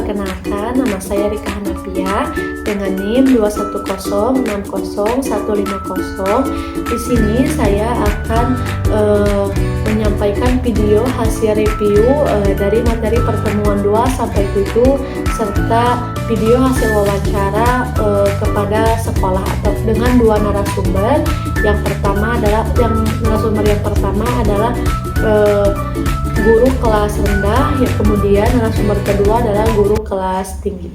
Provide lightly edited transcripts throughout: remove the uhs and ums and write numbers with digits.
Perkenalkan, nama saya Rika Hanafia dengan NIM 210601550. Di sini saya akan menyampaikan video hasil review dari materi pertemuan 2 sampai 7 serta video hasil wawancara kepada sekolah atau dengan 2 narasumber. Narasumber yang pertama adalah guru kelas rendah, kemudian narasumber kedua adalah guru kelas tinggi.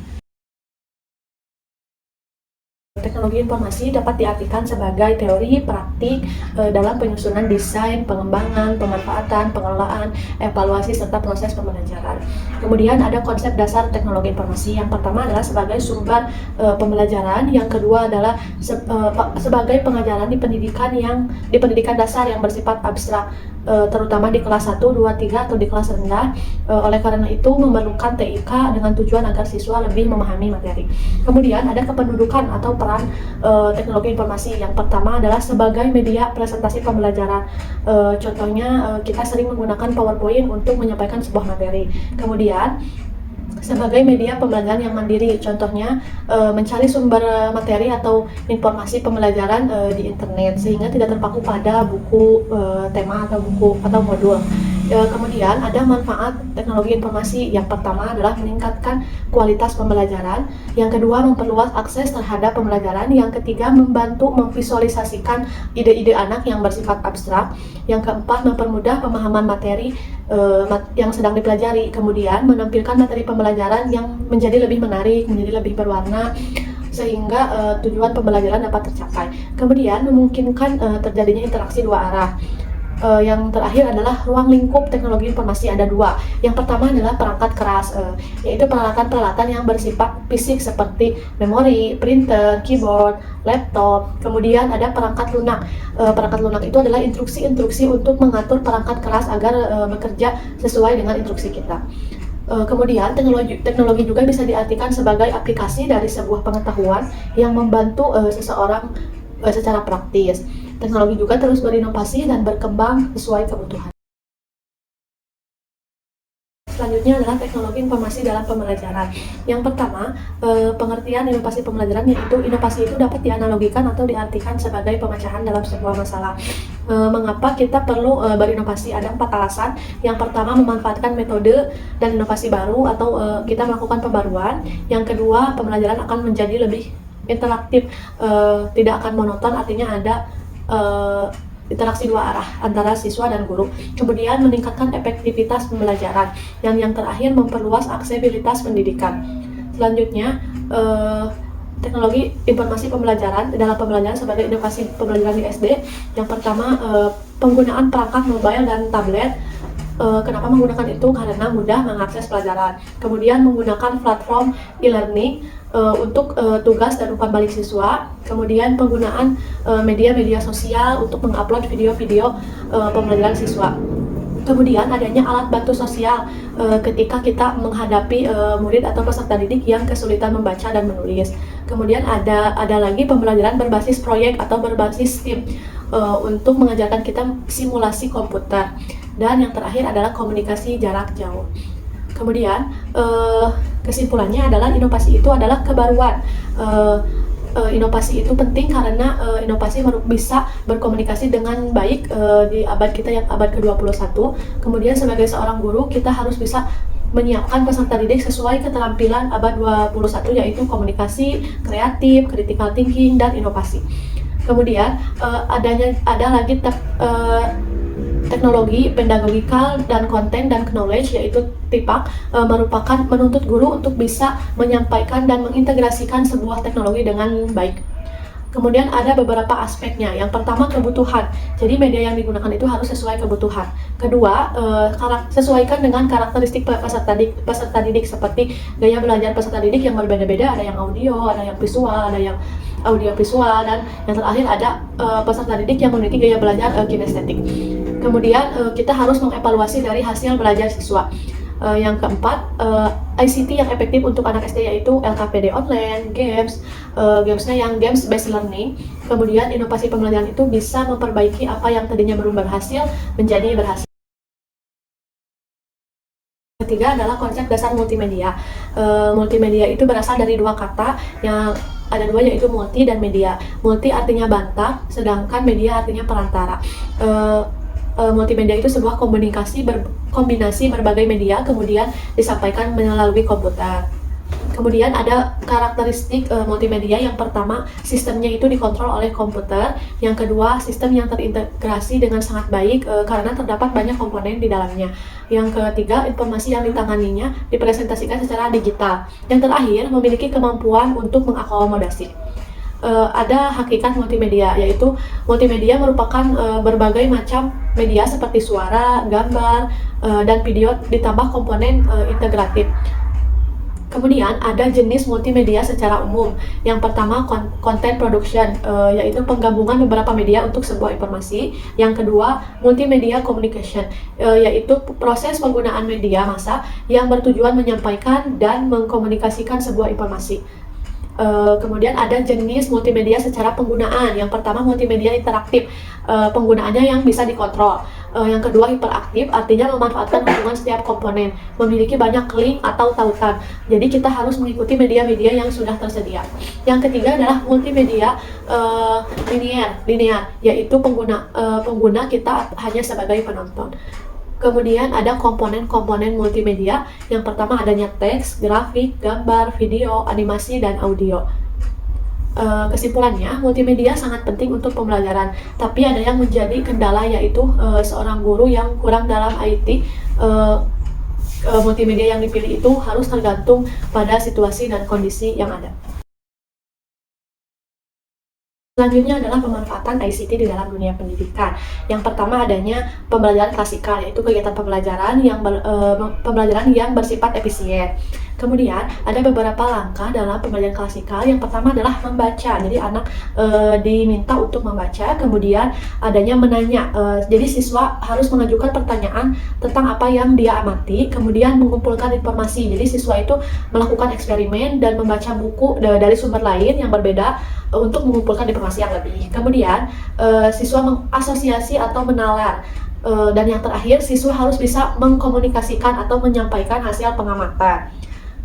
Teknologi informasi dapat diartikan sebagai teori praktik dalam penyusunan desain, pengembangan, pemanfaatan, pengelolaan, evaluasi, serta proses pembelajaran. Kemudian ada konsep dasar teknologi informasi. Yang pertama adalah sebagai sumber pembelajaran, yang kedua adalah sebagai pengajaran di pendidikan dasar yang bersifat abstrak, terutama di kelas 1, 2, 3 atau di kelas rendah. Oleh karena itu memerlukan TIK dengan tujuan agar siswa lebih memahami materi. Kemudian ada kependudukan atau peran teknologi informasi. Yang pertama adalah sebagai media presentasi pembelajaran. Contohnya kita sering menggunakan PowerPoint untuk menyampaikan sebuah materi. Kemudian sebagai media pembelajaran yang mandiri, contohnya mencari sumber materi atau informasi pembelajaran di internet sehingga tidak terpaku pada buku tema atau buku atau modul. Kemudian ada manfaat teknologi informasi. Yang pertama adalah meningkatkan kualitas pembelajaran, yang kedua memperluas akses terhadap pembelajaran, yang ketiga membantu memvisualisasikan ide-ide anak yang bersifat abstrak, yang keempat mempermudah pemahaman materi yang sedang dipelajari, kemudian menampilkan materi pembelajaran yang menjadi lebih menarik, menjadi lebih berwarna sehingga tujuan pembelajaran dapat tercapai. Kemudian memungkinkan terjadinya interaksi dua arah. Yang terakhir adalah ruang lingkup teknologi informasi, ada 2. Yang pertama adalah perangkat keras, yaitu peralatan-peralatan yang bersifat fisik seperti memori, printer, keyboard, laptop. Kemudian ada perangkat lunak. Perangkat lunak itu adalah instruksi-instruksi untuk mengatur perangkat keras agar bekerja sesuai dengan instruksi kita. Kemudian teknologi juga bisa diartikan sebagai aplikasi dari sebuah pengetahuan yang membantu seseorang secara praktis. Teknologi juga terus berinovasi dan berkembang sesuai kebutuhan. Selanjutnya adalah teknologi informasi dalam pembelajaran. Yang pertama, pengertian inovasi pembelajaran, yaitu inovasi itu dapat dianalogikan atau diartikan sebagai pemecahan dalam sebuah masalah. Mengapa kita perlu berinovasi? Ada 4 alasan. Yang pertama, memanfaatkan metode dan inovasi baru atau kita melakukan pembaruan. Yang kedua, pembelajaran akan menjadi lebih interaktif, tidak akan monoton, artinya ada interaksi dua arah antara siswa dan guru. Kemudian meningkatkan efektivitas pembelajaran. Yang terakhir memperluas aksesibilitas pendidikan. Selanjutnya teknologi informasi pembelajaran dalam pembelajaran sebagai inovasi pembelajaran di SD. Yang pertama penggunaan perangkat mobile dan tablet. Kenapa menggunakan itu? Karena mudah mengakses pelajaran. Kemudian menggunakan platform e-learning untuk tugas dan umpan balik siswa. Kemudian penggunaan media-media sosial untuk mengupload video-video pembelajaran siswa. Kemudian adanya alat bantu sosial ketika kita menghadapi murid atau peserta didik yang kesulitan membaca dan menulis. Kemudian ada lagi pembelajaran berbasis proyek atau berbasis tim untuk mengajarkan kita simulasi komputer. Dan yang terakhir adalah komunikasi jarak jauh. Kemudian kesimpulannya adalah inovasi itu adalah kebaruan. Inovasi itu penting karena inovasi bisa berkomunikasi dengan baik di abad kita yang abad ke-21. Kemudian sebagai seorang guru kita harus bisa menyiapkan peserta didik sesuai keterampilan abad 21, yaitu komunikasi, kreatif, critical thinking, dan inovasi. Kemudian ada lagi teknologi pedagogikal dan konten dan knowledge, yaitu TIPAK, merupakan menuntut guru untuk bisa menyampaikan dan mengintegrasikan sebuah teknologi dengan baik. Kemudian ada beberapa aspeknya. Yang pertama, kebutuhan. Jadi media yang digunakan itu harus sesuai kebutuhan. Kedua, sesuaikan dengan karakteristik peserta didik seperti gaya belajar peserta didik yang berbeda-beda. Ada yang audio, ada yang visual, ada yang audio visual, dan yang terakhir ada peserta didik yang memiliki gaya belajar kinestetik. Kemudian kita harus mengevaluasi dari hasil belajar siswa. Yang keempat, ICT yang efektif untuk anak SD yaitu LKPD online, gamesnya yang games based learning. Kemudian inovasi pembelajaran itu bisa memperbaiki apa yang tadinya belum berhasil menjadi berhasil. ketiga adalah konsep dasar multimedia. Multimedia itu berasal dari dua kata yang ada dua, yaitu multi dan media. Multi artinya bantah, sedangkan media artinya perantara. Multimedia itu sebuah kombinasi berbagai media kemudian disampaikan melalui komputer. Kemudian ada karakteristik multimedia. Yang pertama, sistemnya itu dikontrol oleh komputer. Yang kedua, sistem yang terintegrasi dengan sangat baik karena terdapat banyak komponen di dalamnya. Yang ketiga, informasi yang ditanganinya dipresentasikan secara digital. Yang terakhir, memiliki kemampuan untuk mengakomodasi. Ada hakikat multimedia, yaitu multimedia merupakan berbagai macam media seperti suara, gambar, dan video ditambah komponen integratif. Kemudian ada jenis multimedia secara umum. Yang pertama, content production, yaitu penggabungan beberapa media untuk sebuah informasi. Yang kedua, multimedia communication, yaitu proses penggunaan media massa yang bertujuan menyampaikan dan mengkomunikasikan sebuah informasi. Kemudian ada jenis multimedia secara penggunaan. Yang pertama, multimedia interaktif, penggunaannya yang bisa dikontrol. Yang kedua, hiperaktif, artinya memanfaatkan hubungan setiap komponen, memiliki banyak link atau tautan. Jadi kita harus mengikuti media-media yang sudah tersedia. Yang ketiga adalah multimedia linear, yaitu pengguna kita hanya sebagai penonton. Kemudian ada komponen-komponen multimedia. Yang pertama adanya teks, grafik, gambar, video, animasi, dan audio. Kesimpulannya, multimedia sangat penting untuk pembelajaran, tapi ada yang menjadi kendala, yaitu seorang guru yang kurang dalam IT. Multimedia yang dipilih itu harus tergantung pada situasi dan kondisi yang ada. Selanjutnya adalah pemanfaatan ICT di dalam dunia pendidikan. Yang pertama adanya pembelajaran klasikal, yaitu kegiatan pembelajaran yang bersifat efisien. Kemudian ada beberapa langkah dalam pembelajaran klasikal. Yang pertama adalah membaca. Jadi anak diminta untuk membaca. Kemudian adanya menanya. Jadi siswa harus mengajukan pertanyaan tentang apa yang dia amati. Kemudian mengumpulkan informasi. Jadi siswa itu melakukan eksperimen dan membaca buku dari sumber lain yang berbeda untuk mengumpulkan informasi yang lebih. Kemudian siswa mengasosiasi atau menalar. Dan yang terakhir, siswa harus bisa mengkomunikasikan atau menyampaikan hasil pengamatan.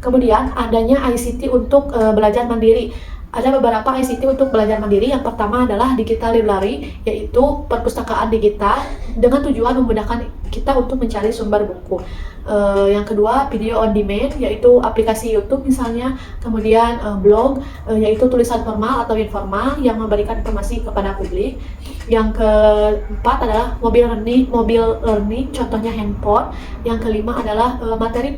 Kemudian adanya ICT untuk belajar mandiri. Ada beberapa ICT untuk belajar mandiri. Yang pertama adalah digital library, yaitu perpustakaan digital dengan tujuan memudahkan kita untuk mencari sumber buku. Yang kedua, video on demand, yaitu aplikasi YouTube misalnya. Kemudian blog, yaitu tulisan formal atau informal yang memberikan informasi kepada publik. Yang keempat adalah mobile learning, contohnya handphone. Yang kelima adalah materi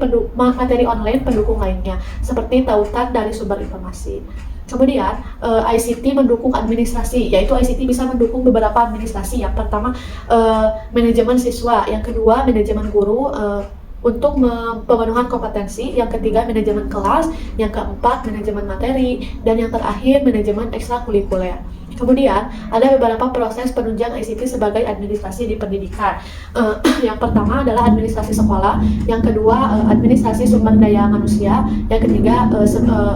online pendukung lainnya, seperti tautan dari sumber informasi. Kemudian ICT mendukung administrasi, yaitu ICT bisa mendukung beberapa administrasi. Yang pertama, manajemen siswa. Yang kedua, manajemen guru untuk pemenuhan kompetensi. Yang ketiga, manajemen kelas. Yang keempat, manajemen materi. Dan yang terakhir, manajemen ekstrakurikuler. Kemudian ada beberapa proses penunjang ICT sebagai administrasi di pendidikan. Yang pertama adalah administrasi sekolah, yang kedua administrasi sumber daya manusia, yang ketiga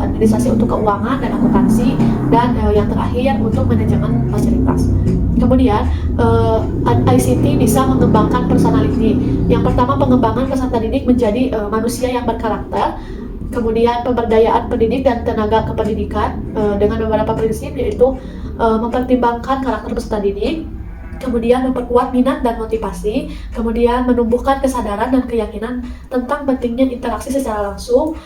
administrasi untuk keuangan dan akuntansi, dan yang terakhir untuk manajemen fasilitas. Kemudian ICT bisa mengembangkan personality. Yang pertama, pengembangan peserta didik menjadi manusia yang berkarakter. Kemudian pemberdayaan pendidik dan tenaga kependidikan dengan beberapa prinsip, yaitu mempertimbangkan karakter peserta didik, kemudian memperkuat minat dan motivasi, kemudian menumbuhkan kesadaran dan keyakinan tentang pentingnya interaksi secara langsung,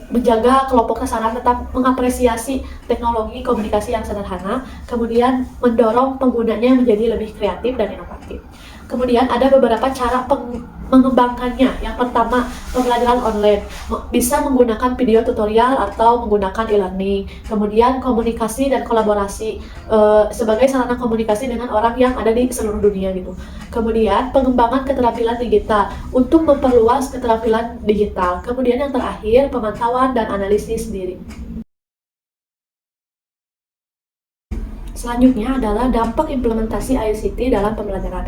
menjaga kelompok sasaran, tetap mengapresiasi teknologi komunikasi yang sederhana, kemudian mendorong penggunanya menjadi lebih kreatif dan inovatif. Kemudian ada beberapa cara mengembangkannya. Yang pertama, pembelajaran online, bisa menggunakan video tutorial atau menggunakan e-learning. Kemudian komunikasi dan kolaborasi sebagai sarana komunikasi dengan orang yang ada di seluruh dunia gitu. Kemudian pengembangan keterampilan digital untuk memperluas keterampilan digital. Kemudian yang terakhir, pemantauan dan analisis diri. Selanjutnya adalah dampak implementasi ICT dalam pembelajaran.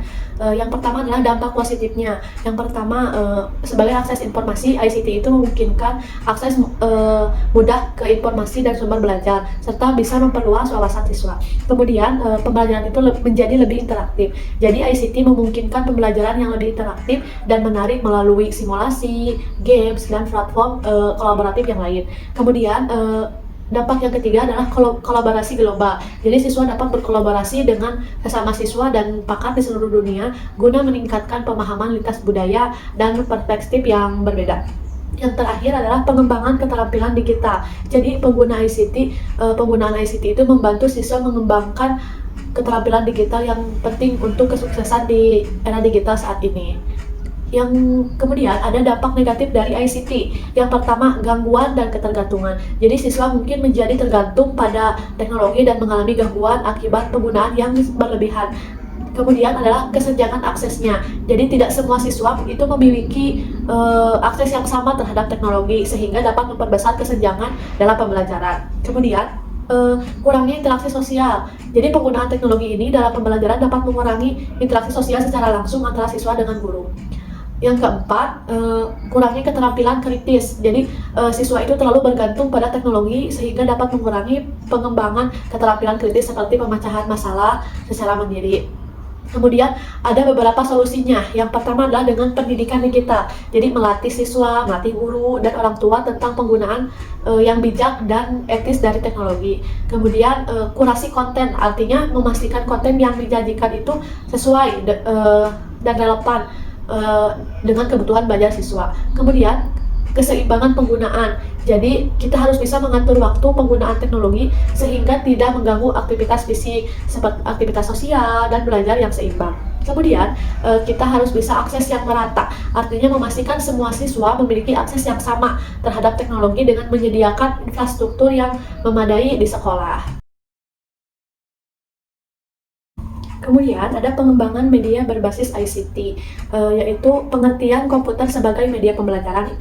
Yang pertama adalah dampak positifnya. Yang pertama, sebagai akses informasi, ICT itu memungkinkan akses mudah ke informasi dan sumber belajar, serta bisa memperluas wawasan siswa. Kemudian, pembelajaran itu menjadi lebih interaktif. Jadi ICT memungkinkan pembelajaran yang lebih interaktif dan menarik melalui simulasi, games, dan platform kolaboratif yang lain. Kemudian, dampak yang ketiga adalah kolaborasi global. Jadi siswa dapat berkolaborasi dengan sesama siswa dan pakar di seluruh dunia guna meningkatkan pemahaman lintas budaya dan perspektif yang berbeda. Yang terakhir adalah pengembangan keterampilan digital. Jadi penggunaan ICT itu membantu siswa mengembangkan keterampilan digital yang penting untuk kesuksesan di era digital saat ini. Yang kemudian ada dampak negatif dari ICT. Yang pertama, gangguan dan ketergantungan. Jadi siswa mungkin menjadi tergantung pada teknologi dan mengalami gangguan akibat penggunaan yang berlebihan. Kemudian adalah kesenjangan aksesnya. Jadi tidak semua siswa itu memiliki akses yang sama terhadap teknologi sehingga dapat memperbesar kesenjangan dalam pembelajaran. Kemudian kurangnya interaksi sosial. Jadi penggunaan teknologi ini dalam pembelajaran dapat mengurangi interaksi sosial secara langsung antara siswa dengan guru. Yang keempat, kurangnya keterampilan kritis. Jadi siswa itu terlalu bergantung pada teknologi sehingga dapat mengurangi pengembangan keterampilan kritis seperti pemecahan masalah secara mandiri. Kemudian ada beberapa solusinya. Yang pertama adalah dengan pendidikan digital. Jadi melatih siswa, melatih guru, dan orang tua tentang penggunaan yang bijak dan etis dari teknologi. Kemudian kurasi konten, artinya memastikan konten yang dijanjikan itu sesuai dan relevan dengan kebutuhan belajar siswa. Kemudian keseimbangan penggunaan. Jadi kita harus bisa mengatur waktu penggunaan teknologi sehingga tidak mengganggu aktivitas fisik seperti aktivitas sosial dan belajar yang seimbang. Kemudian kita harus bisa akses yang merata, artinya memastikan semua siswa memiliki akses yang sama terhadap teknologi dengan menyediakan infrastruktur yang memadai di sekolah. Kemudian ada pengembangan media berbasis ICT, yaitu pengertian komputer sebagai media pembelajaran.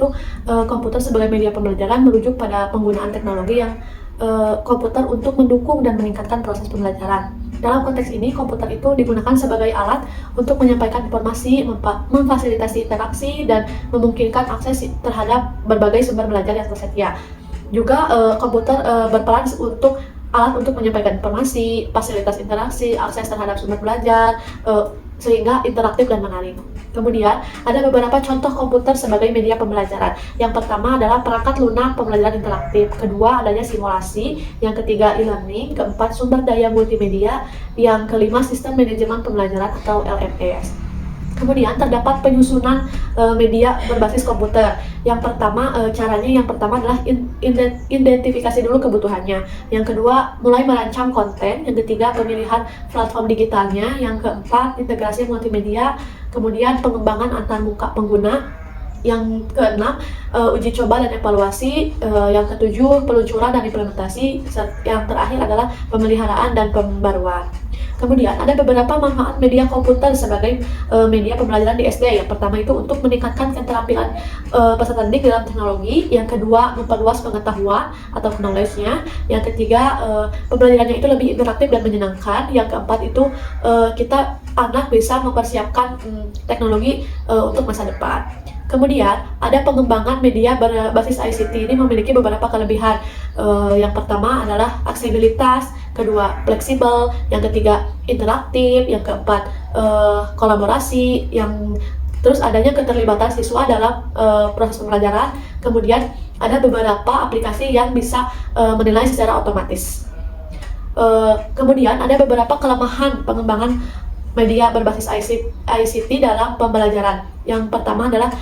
Komputer sebagai media pembelajaran merujuk pada penggunaan teknologi yang komputer untuk mendukung dan meningkatkan proses pembelajaran. Dalam konteks ini, komputer itu digunakan sebagai alat untuk menyampaikan informasi, memfasilitasi interaksi, dan memungkinkan akses terhadap berbagai sumber belajar yang tersedia. Juga komputer berperan alat untuk menyampaikan informasi, fasilitas interaksi, akses terhadap sumber belajar, sehingga interaktif dan menarik. Kemudian, ada beberapa contoh komputer sebagai media pembelajaran. Yang pertama adalah perangkat lunak pembelajaran interaktif. Kedua, adanya simulasi. Yang ketiga, e-learning. Keempat, sumber daya multimedia. Yang kelima, sistem manajemen pembelajaran atau LMS. Kemudian terdapat penyusunan media berbasis komputer. Yang pertama adalah identifikasi dulu kebutuhannya. Yang kedua, mulai merancang konten. Yang ketiga, pemilihan platform digitalnya. Yang keempat, integrasi multimedia. Kemudian pengembangan antarmuka pengguna. Yang keenam, uji coba dan evaluasi. Yang ketujuh, peluncuran dan implementasi. Yang terakhir adalah pemeliharaan dan pembaruan. Kemudian ada beberapa manfaat media komputer sebagai media pembelajaran di SD. Yang pertama itu untuk meningkatkan keterampilan peserta didik dalam teknologi. Yang kedua, memperluas pengetahuan atau knowledge-nya. Yang ketiga, pembelajarannya itu lebih interaktif dan menyenangkan. Yang keempat itu anak bisa mempersiapkan teknologi untuk masa depan. Kemudian ada pengembangan media berbasis ICT ini memiliki beberapa kelebihan. Yang pertama adalah aksesibilitas, kedua fleksibel, yang ketiga interaktif, yang keempat kolaborasi, yang terus adanya keterlibatan siswa dalam proses pembelajaran. Kemudian ada beberapa aplikasi yang bisa menilai secara otomatis. Kemudian ada beberapa kelemahan pengembangan media berbasis ICT dalam pembelajaran. Yang pertama adalah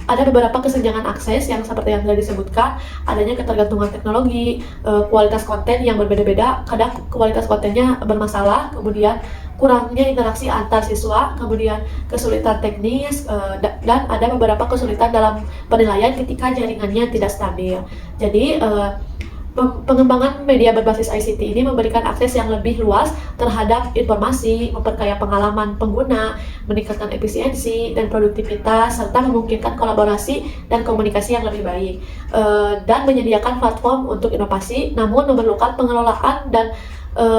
ada beberapa kesenjangan akses yang seperti yang sudah disebutkan, adanya ketergantungan teknologi, kualitas konten yang berbeda-beda, kadang kualitas kontennya bermasalah, kemudian kurangnya interaksi antar siswa, kemudian kesulitan teknis, dan ada beberapa kesulitan dalam penilaian ketika jaringannya tidak stabil. Jadi Pengembangan media berbasis ICT ini memberikan akses yang lebih luas terhadap informasi, memperkaya pengalaman pengguna, meningkatkan efisiensi dan produktivitas, serta memungkinkan kolaborasi dan komunikasi yang lebih baik, dan menyediakan platform untuk inovasi, namun memerlukan pengelolaan dan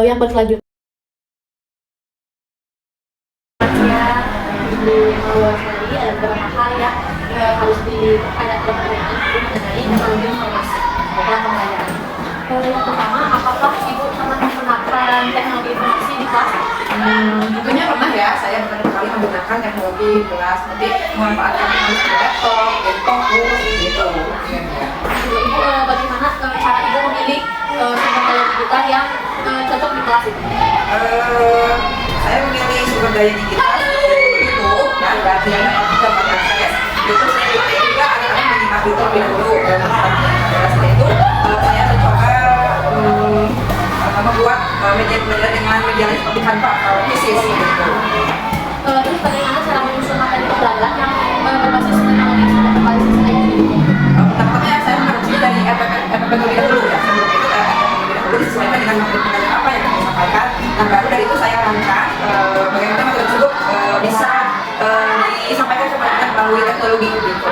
yang berkelanjutan. Ada beberapa hal yang harus ada pertanyaan mengenai teknologi informasi dalam pembelajaran. Yang pertama, apakah Ibu pernah menggunakan teknologi informasi di kelas? Tentunya pernah ya, saya beberapa kali menggunakan teknologi di kelas, nanti memanfaatkan laptop, laptop, gitu. Ibu, bagaimana cara Ibu memilih sumber daya digital yang cocok di kelas itu? Saya memilih sumber daya digital YouTube, dan berarti yang dapat akses. YouTube saya juga anak-anak menyimak YouTube lebih dahulu. Setelah itu saya mencoba membuat media belajar dengan media lain seperti Canva atau Thesis gitu. Terus bagaimana cara menyusun materi pembelajaran yang berbasis teknologi berbasis IT? Pertama-tama saya mengajukan dari FPP terlebih dahulu ya. Sebelum itu terlebih dahulu disesuaikan dengan materi pembelajaran apa yang kami sampaikan. Nah baru dari itu saya rancang bagaimana materi tersebut bisa disampaikan kepada anak melalui teknologi gitu.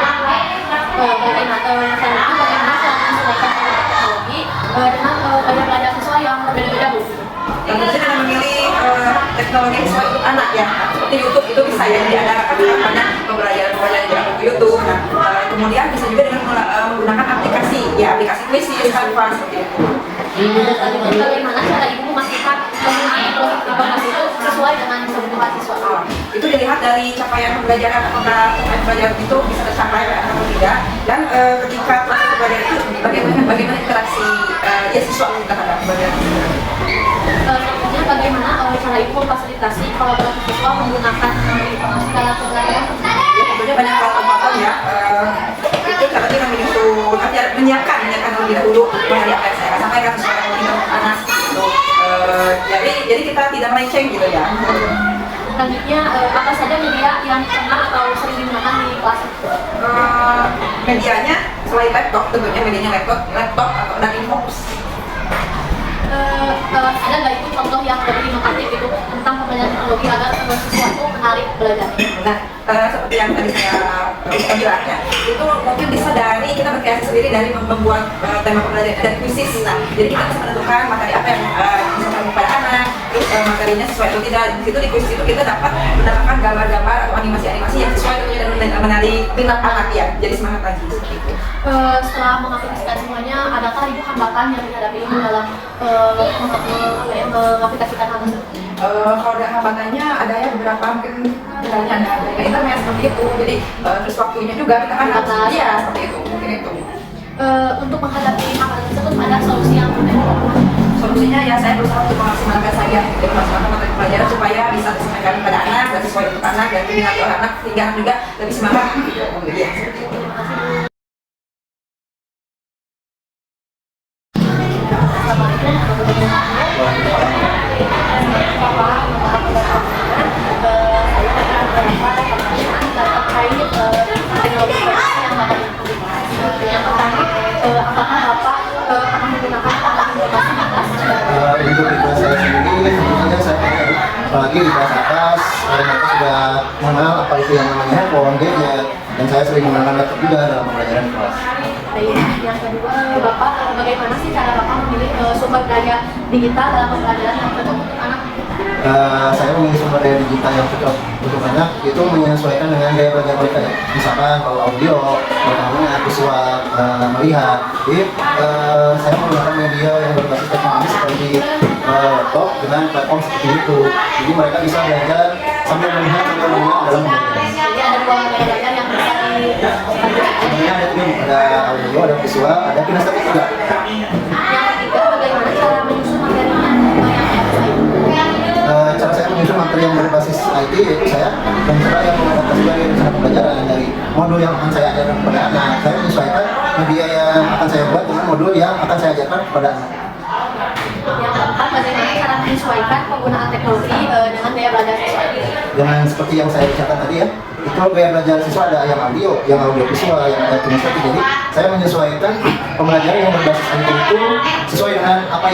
Bagaimana cara menyesuaikan teknologi dengan gaya belajar siswa yang berbeda-beda, Bu? Tentu saja dengan memilih teknologi sesuai untuk anak ya. Seperti YouTube itu bisa ya, jadi ada banyak pembelajaran jarak buku YouTube. Nah, kemudian bisa juga dengan menggunakan aplikasi, ya aplikasi Quizzes, Canva seperti itu. Bagaimana cara Ibu memastikan penggunaan informasi itu sesuai dengan kebutuhan siswa? Itu dilihat dari capaian pembelajaran, apakah capaian pembelajaran itu bisa tercapai atau tidak, dan ketika proses pembelajaran itu bagaimana interaksi siswa terhadap pembelajaran. Selanjutnya, bagaimana cara Ibu memfasilitasi kolaborasi siswa menggunakan informasi dalam pembelajaran? Ya, tentunya banyak platform ya. Itu caranya kami menyusun, menyiapkan terlebih dahulu mengenai apa yang saya akan sampaikan sesuai dengan anak. Jadi kita tidak melenceng gitu ya. Selanjutnya, apa saja media yang pernah atau sering digunakan di kelas? Medianya selain laptop, tentunya medianya laptop atau dan inbox. Ada nggak itu contoh yang lebih inovatif itu tentang pembelajaran teknologi agar siswa itu menarik belajar? Nah, seperti yang tadi saya bilang ya, itu mungkin bisa dari kita berkreasi sendiri dari membuat tema pembelajaran dan quizzes. Nah, jadi kita bisa menentukan materi apa yang disampaikan kepada anak, terus materinya sesuai atau tidak. Di situ di quiz itu kita dapat mendapatkan gambar-gambar atau animasi-animasi yang sesuai tentunya dan menarik minat anak ya, jadi semangat lagi seperti itu. Setelah mengaplikasikan semuanya, adakah Ibu hambatan yang dihadapi Ibu dalam mengaplikasikan hal tersebut? Kalau ada hambatannya ada ya beberapa, mungkin misalnya ada internet seperti itu, jadi terus waktunya juga kita kan harus seperti itu, mungkin itu. Untuk menghadapi hambatan tersebut ada solusi yang berbeda? Solusinya ya saya berusaha untuk memaksimalkan saja, jadi memaksimalkan materi pelajaran supaya bisa disampaikan kepada anak dan sesuai untuk anak dan diminati oleh anak sehingga anak juga lebih semangat. Iya, seperti itu. Untuk di kelas saya sendiri, tentunya saya pakai, apalagi di kelas atas, mereka sudah mengenal apa itu yang namanya handphone, gadget, dan saya sering menggunakan laptop juga dalam pembelajaran kelas. Yang kedua, Bapak, bagaimana sih cara Bapak memilih sumber daya digital dalam pembelajaran yang cocok untuk anak? Saya memilih sumber daya digital yang cocok untuk anak itu menyesuaikan dengan gaya belajar mereka ya. Misalkan kalau audio, mereka visual, melihat. Jadi saya menggunakan media yang berbasis teknologi seperti laptop dengan platform seperti itu. Jadi mereka bisa belajar sambil melihat dalam pembelajaran. Jadi ada dua media belajar yang bisa Sebenarnya ada tim, ada audio, ada visual, ada kinestetik juga. Yang ketiga, bagaimana cara menyusun materinya yang baik? Cara saya menyusun materi yang berbasis IT yaitu saya mencoba yang mengadaptasi dari rencana pembelajaran dari modul yang akan saya ajarkan kepada anak. Saya menyesuaikan media yang akan saya buat dengan modul yang akan saya ajarkan kepada anak. Yang keempat, bagaimana cara menyesuaikan penggunaan teknologi dengan gaya belajar siswa? Dengan seperti yang saya bicarakan tadi ya, itu gaya belajar siswa ada yang audio visual, yang ada kinestetik. Jadi saya menyesuaikan pembelajaran yang berbasis IT itu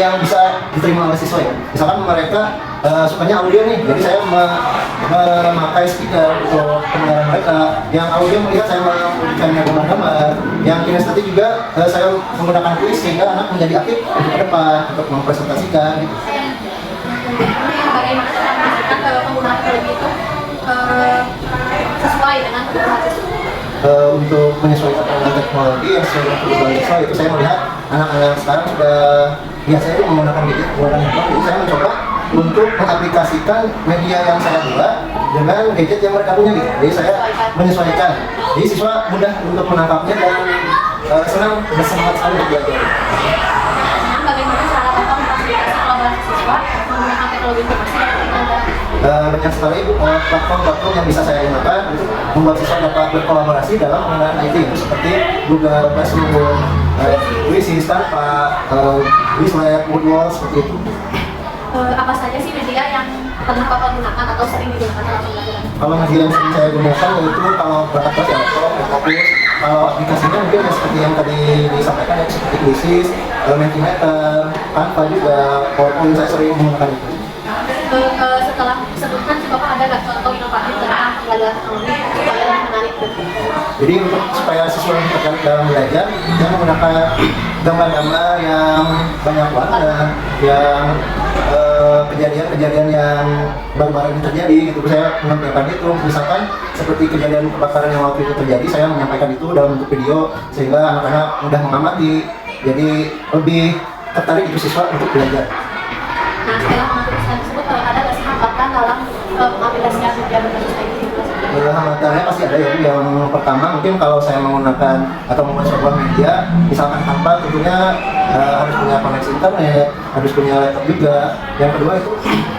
yang bisa diterima oleh siswa ya. Misalkan mereka sukanya audio nih, jadi saya memakai speaker untuk pendengaran mereka. Yang audio melihat saya memberikannya gambar-gambar. Yang kinestetik juga saya menggunakan kuis sehingga anak menjadi aktif untuk ke depan untuk mempresentasikan. Gitu. Bagaimana cara memastikan penggunaan teknologi itu sesuai dengan kebutuhan siswa? Untuk menyesuaikan penggunaan teknologi yang sesuai dengan kebutuhan siswa itu saya melihat anak-anak sekarang sudah biasanya itu menggunakan gadget, menggunakan handphone. Jadi saya mencoba untuk mengaplikasikan media yang saya buat dengan gadget yang mereka punya gitu. Jadi saya menyesuaikan. Jadi siswa mudah untuk menangkapnya dan senang bersemangat sekali untuk belajar. Bagaimana cara Bapak memfasilitasi kolaborasi siswa menggunakan teknologi informasi dan pembelajaran? Banyak sekali platform-platform yang bisa saya gunakan untuk membuat siswa dapat berkolaborasi dalam penggunaan IT seperti Google Classroom, Quizzes, Canva, Quizlet, Moodle seperti itu. Apa saja sih media yang pernah Bapak gunakan atau sering digunakan dalam pembelajaran? Kalau media yang sering saya gunakan yaitu kalau berangkat kelas ya laptop, fokus. Kalau aplikasinya mungkin ya seperti yang tadi disampaikan ya seperti Quizzes, Mentimeter, Canva juga, PowerPoint saya sering menggunakan itu. Setelah disebutkan, Bapak ada nggak contoh inovatif tentang pembelajaran teknologi supaya lebih menarik? Jadi untuk supaya siswa yang tertarik dalam belajar, saya menggunakan gambar-gambar yang banyak warna, yang kejadian-kejadian yang baru-baru ini terjadi gitu. Saya menampilkan itu, misalkan seperti kejadian kebakaran yang waktu itu terjadi, saya menyampaikan itu dalam bentuk video sehingga anak-anak mudah mengamati, jadi lebih tertarik itu siswa untuk belajar. Nah, setelah mengambil tersebut, ada nggak sih hambatan dalam pengaplikasian media berbasis IT di kelas? Hambatannya pasti ada ya. Yang pertama mungkin kalau saya menggunakan atau membuat sebuah media, misalkan Canva tentunya harus punya koneksi internet, harus punya laptop juga. Yang kedua itu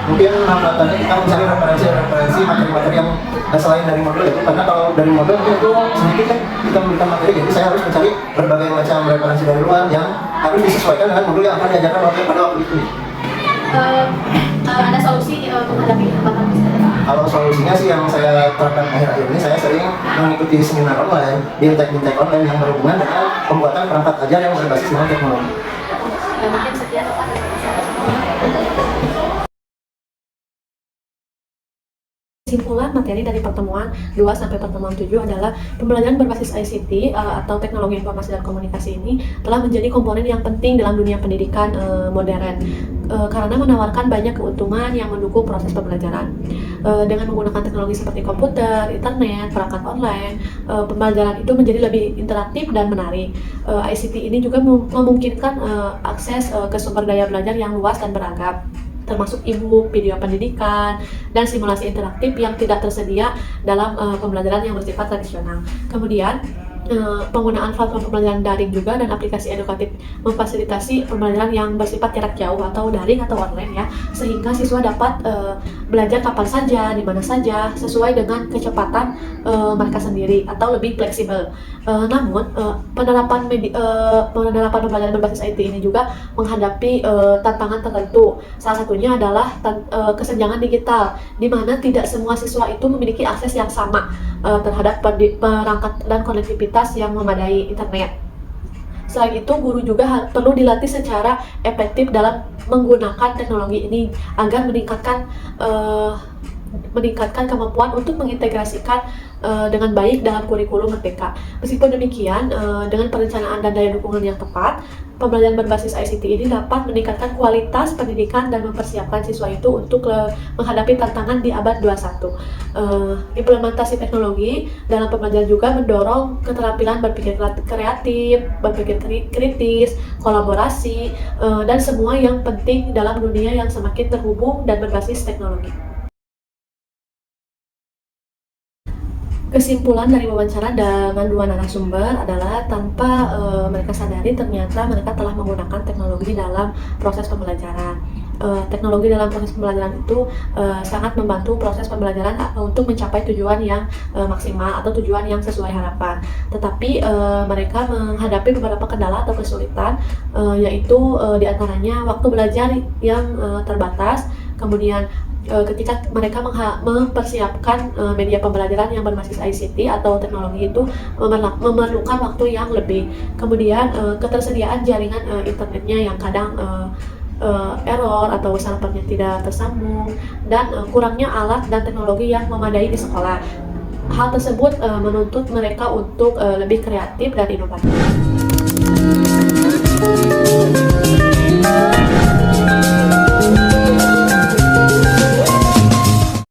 mungkin hambatannya kita mencari referensi materi-materi yang selain dari modul itu, karena kalau dari modul itu sedikit kan kita memberikan materi, jadi saya harus mencari berbagai macam referensi dari luar yang harus disesuaikan dengan modul yang akan diajarkan pada waktu itu. Ada solusi menghadapi hambatan tersebut? Kalau solusinya sih yang saya terapkan akhir-akhir ini, saya sering mengikuti seminar online, bintek online yang berhubungan dengan pembuatan perangkat ajar yang berbasis dengan teknologi. Mungkin sekian Bapak. Kesimpulan materi dari pertemuan 2 sampai pertemuan 7 adalah pembelajaran berbasis ICT atau teknologi informasi dan komunikasi ini telah menjadi komponen yang penting dalam dunia pendidikan modern karena menawarkan banyak keuntungan yang mendukung proses pembelajaran. Dengan menggunakan teknologi seperti komputer, internet, perangkat online, pembelajaran itu menjadi lebih interaktif dan menarik. ICT ini juga memungkinkan akses ke sumber daya belajar yang luas dan beragam, termasuk e-book, video pendidikan, dan simulasi interaktif yang tidak tersedia dalam pembelajaran yang bersifat tradisional. Kemudian, penggunaan platform pembelajaran daring juga dan aplikasi edukatif memfasilitasi pembelajaran yang bersifat jarak jauh atau daring atau online ya, sehingga siswa dapat belajar kapan saja, di mana saja, sesuai dengan kecepatan mereka sendiri atau lebih fleksibel. Namun, penerapan pembelajaran berbasis IT ini juga menghadapi tantangan tertentu. Salah satunya adalah kesenjangan digital, di mana tidak semua siswa itu memiliki akses yang sama terhadap perangkat dan konektivitas yang memadai internet. Selain itu, guru juga perlu dilatih secara efektif dalam menggunakan teknologi ini agar meningkatkan kemampuan untuk mengintegrasikan dengan baik dalam kurikulum merdeka. Meskipun demikian, dengan perencanaan dan daya dukungan yang tepat, pembelajaran berbasis ICT ini dapat meningkatkan kualitas pendidikan dan mempersiapkan siswa itu untuk menghadapi tantangan di abad 21. Implementasi teknologi dalam pembelajaran juga mendorong keterampilan berpikir kreatif, berpikir kritis, kolaborasi, dan semua yang penting dalam dunia yang semakin terhubung dan berbasis teknologi. Kesimpulan dari wawancara dengan 2 narasumber adalah tanpa mereka sadari ternyata mereka telah menggunakan teknologi dalam proses pembelajaran. Teknologi dalam proses pembelajaran itu sangat membantu proses pembelajaran untuk mencapai tujuan yang maksimal atau tujuan yang sesuai harapan. Tetapi mereka menghadapi beberapa kendala atau kesulitan, yaitu diantaranya waktu belajar yang terbatas, kemudian ketika mereka mempersiapkan media pembelajaran yang berbasis ICT atau teknologi itu memerlukan waktu yang lebih. Kemudian ketersediaan jaringan internetnya yang kadang error atau servernya tidak tersambung, dan kurangnya alat dan teknologi yang memadai di sekolah. Hal tersebut menuntut mereka untuk lebih kreatif dan inovatif.